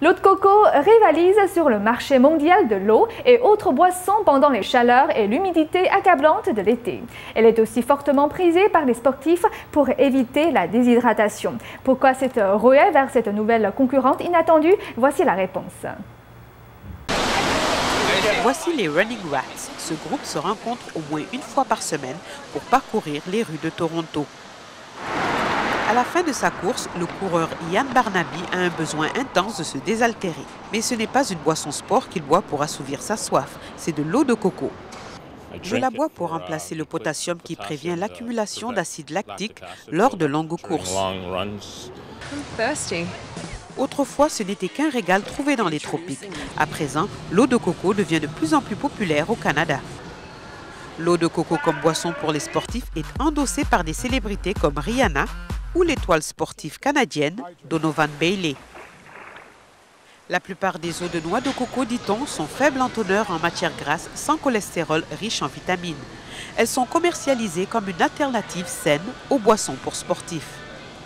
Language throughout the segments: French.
L'eau de coco rivalise sur le marché mondial de l'eau et autres boissons pendant les chaleurs et l'humidité accablante de l'été. Elle est aussi fortement prisée par les sportifs pour éviter la déshydratation. Pourquoi cette ruée vers cette nouvelle concurrente inattendue? Voici la réponse. Voici les Running Rats. Ce groupe se rencontre au moins une fois par semaine pour parcourir les rues de Toronto. À la fin de sa course, le coureur Ian Barnaby a un besoin intense de se désaltérer. Mais ce n'est pas une boisson sport qu'il boit pour assouvir sa soif, c'est de l'eau de coco. Je la bois pour remplacer le potassium qui prévient l'accumulation d'acide lactique lors de longues courses. Autrefois, ce n'était qu'un régal trouvé dans les tropiques. À présent, l'eau de coco devient de plus en plus populaire au Canada. L'eau de coco comme boisson pour les sportifs est endossée par des célébrités comme Rihanna ou l'étoile sportive canadienne Donovan Bailey. La plupart des eaux de noix de coco, dit-on, sont faibles en teneur en matière grasse, sans cholestérol, riches en vitamines. Elles sont commercialisées comme une alternative saine aux boissons pour sportifs.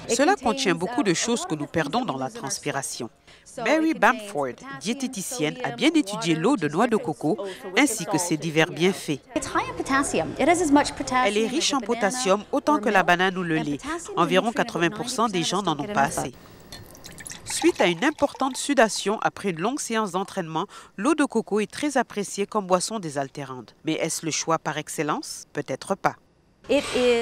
Cela contient beaucoup de choses que nous perdons dans la transpiration. Mary Bamford, diététicienne, a bien étudié l'eau de noix de coco ainsi que ses divers bienfaits. Elle est riche en potassium autant que la banane ou le lait. Environ 80% des gens n'en ont pas assez. Suite à une importante sudation après une longue séance d'entraînement, l'eau de coco est très appréciée comme boisson désaltérante. Mais est-ce le choix par excellence? Peut-être pas.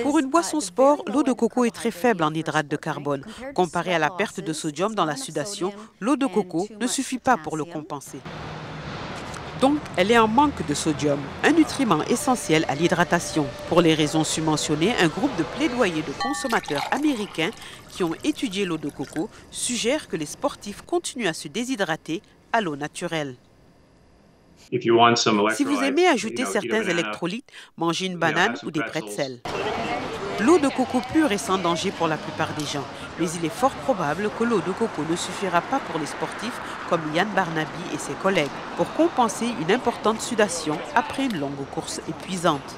Pour une boisson sport, l'eau de coco est très faible en hydrate de carbone. Comparée à la perte de sodium dans la sudation, l'eau de coco ne suffit pas pour le compenser. Donc, elle est en manque de sodium, un nutriment essentiel à l'hydratation. Pour les raisons submentionnées, un groupe de plaidoyers de consommateurs américains qui ont étudié l'eau de coco suggère que les sportifs continuent à se déshydrater à l'eau naturelle. Si vous aimez ajouter certains électrolytes, mangez une banane ou des pretzels. L'eau de coco pure est sans danger pour la plupart des gens, mais il est fort probable que l'eau de coco ne suffira pas pour les sportifs comme Ian Barnaby et ses collègues pour compenser une importante sudation après une longue course épuisante.